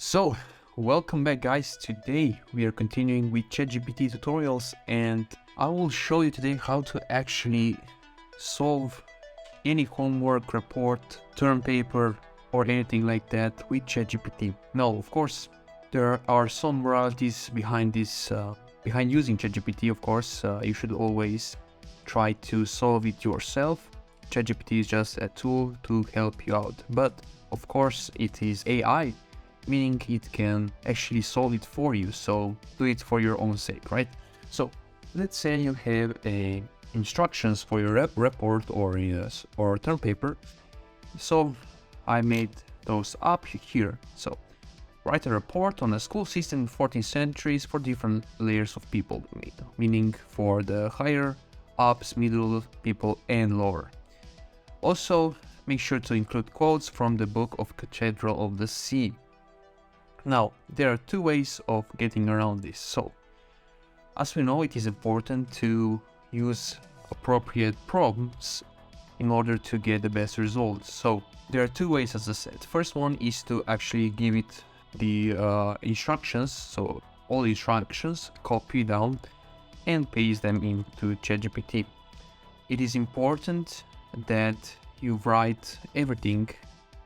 So, welcome back guys. Today we are continuing with ChatGPT tutorials and I will show you today how to actually solve any homework, report, term paper or anything like that with ChatGPT. Now, of course, there are some moralities behind this, behind using ChatGPT. Of course, you should always try to solve it yourself. ChatGPT is just a tool to help you out, but of course it is AI, meaning it can actually solve it for you, so do it for your own sake, right? So let's say you have instructions for your report or term paper. So I made those up here. So write a report on the school system in 14th centuries for different layers of people, meaning for the higher ups, middle people and lower. Also make sure to include quotes from the book of Cathedral of the Sea. Now, there are two ways of getting around this. So, as we know, it is important to use appropriate prompts in order to get the best results. So, there are two ways, as I said. First one is to actually give it the instructions, so all instructions, copy down and paste them into ChatGPT. It is important that you write everything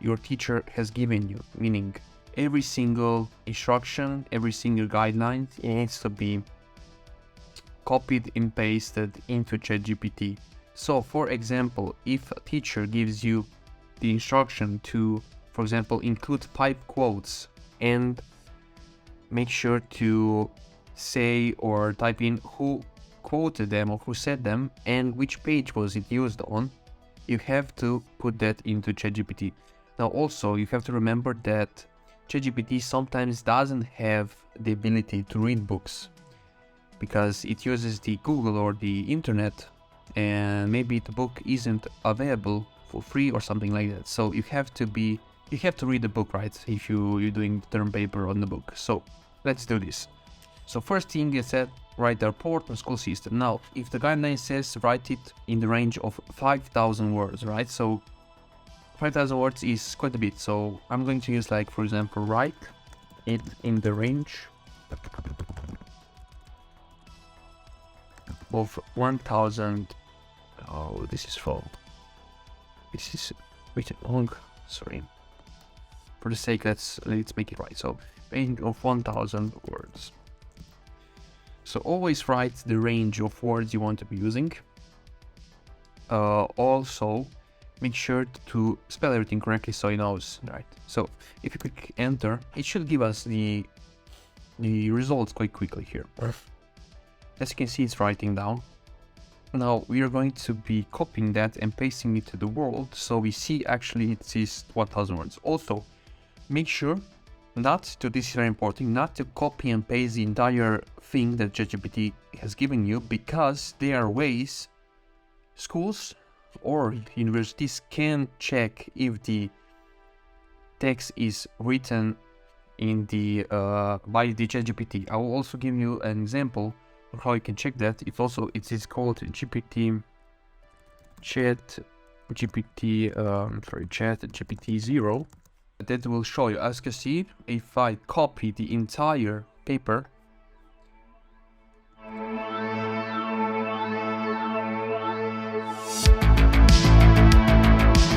your teacher has given you, meaning every single instruction, every single guideline needs to be copied and pasted into ChatGPT. So for example, if a teacher gives you the instruction to, for example, include 5 quotes and make sure to say or type in who quoted them or who said them and which page was it used on, you have to put that into ChatGPT. Now also you have to remember that ChatGPT sometimes doesn't have the ability to read books because it uses the Google or the internet, and maybe the book isn't available for free or something like that. So you have to read the book, right? If you're doing term paper on the book. So let's do this. So first thing is that write the report on school system. Now, if the guideline says write it in the range of 5,000 words, right? So 5,000 words is quite a bit, so I'm going to use, like, for example, write it in the range of 1,000. Oh, this is full. This is written long. Sorry. For the sake, let's make it right. So range of 1,000 words. So always write the range of words you want to be using. Also, make sure to spell everything correctly so it knows, right? So if you click enter, it should give us the results quite quickly here. As you can see, it's writing down. Now we are going to be copying that and pasting it to the world, so we see actually it says 1,000 words. Also, make sure this is very important, not to copy and paste the entire thing that ChatGPT has given you, because there are ways schools or universities can check if the text is written in the by the ChatGPT. I will also give you an example of how you can check that. It is called ChatGPTZero. That will show you. As you can see, if I copy the entire paper,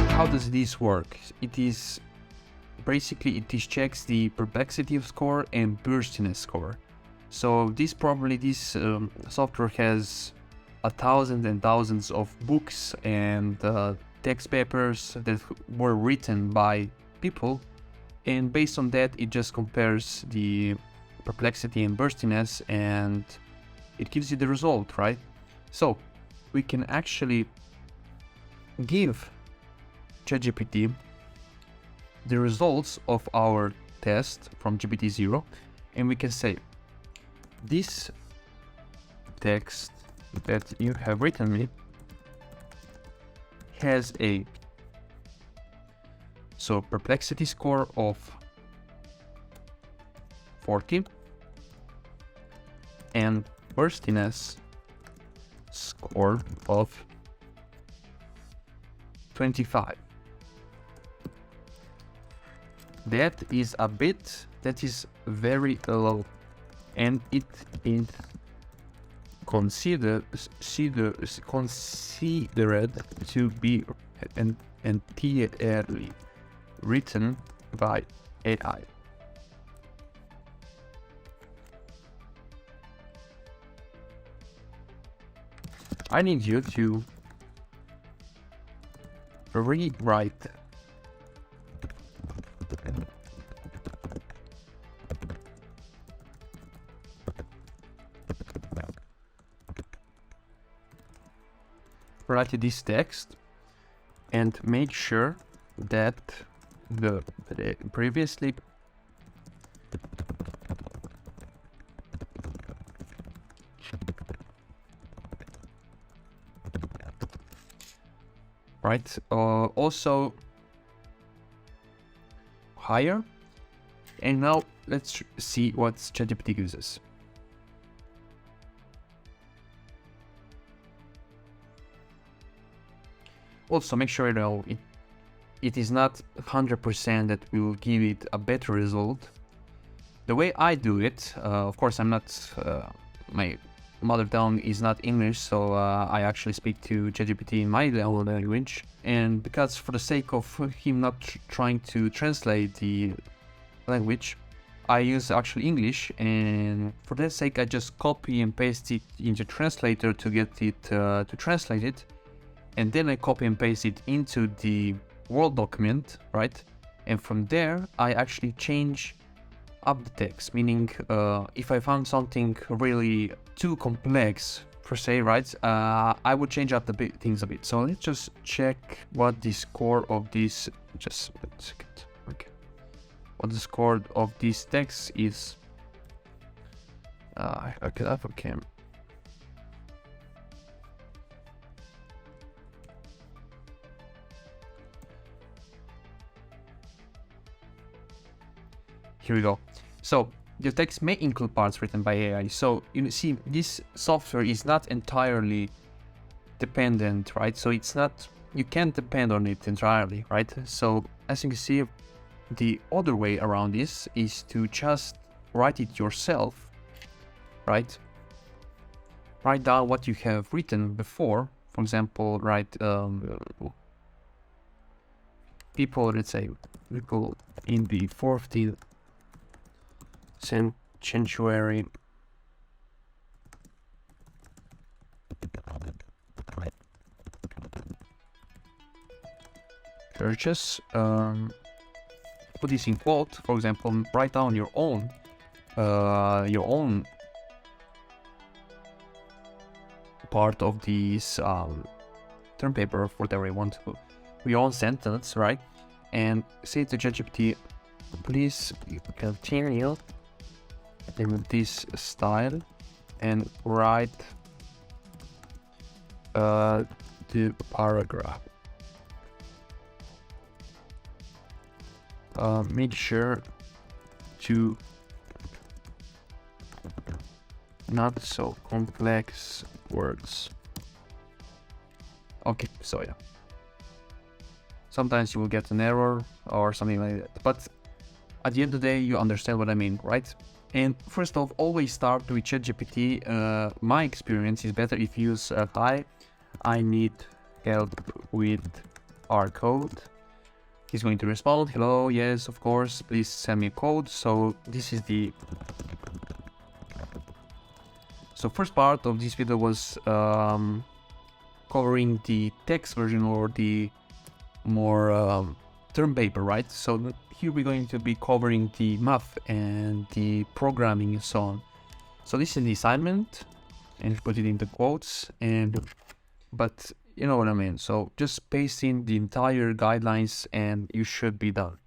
how does this work? It checks the perplexity score and burstiness score. So this software has thousands and thousands of books and text papers that were written by people, and based on that it just compares the perplexity and burstiness and it gives you the result, right? So we can actually give ChatGPT the results of our test from GPTZero, and we can say this text that you have written me has a perplexity score of 40 and burstiness score of 25. That is a bit that is very low, and it is considered to be entirely written by AI. I need you to rewrite this text and make sure that the previously also higher. And now let's see what ChatGPT uses. Also make sure it is not 100% that will give it a better result. The way I do it, of course I'm not, my mother tongue is not English, so I actually speak to ChatGPT in my own language, and because for the sake of him not trying to translate the language, I use actually English, and for that sake I just copy and paste it into translator to get it to translate it, and then I copy and paste it into the Word document, right? And from there I actually change up the text, meaning if I found something really too complex per se, right, I would change up the things a bit. So let's just check what the score of this, just a second, okay, what the score of this text is. Okay. Here we go. So the text may include parts written by AI. So you see, this software is not entirely dependent, right? So it's not, you can't depend on it entirely, right? So as you can see, the other way around this is to just write it yourself, right? Write down what you have written before. For example, write people, let's say people in the 14th century churches, put this in quote. For example, write down your own part of this term paper, whatever you want to, your own sentence, right? And say to ChatGPT, please continue in this style and write the paragraph. Make sure to not so complex words. Okay, so yeah, sometimes you will get an error or something like that, but at the end of the day you understand what I mean, right? And first off, always start with ChatGPT. My experience is better if you use hi, I need help with our code. He's going to respond, hello, yes, of course, please send me a code. So this is the, so first part of this video was covering the text version or the more term paper, right? So here we're going to be covering the math and the programming and so on. So this is the assignment, and put it in the quotes, and but you know what I mean. So just paste in the entire guidelines and you should be done.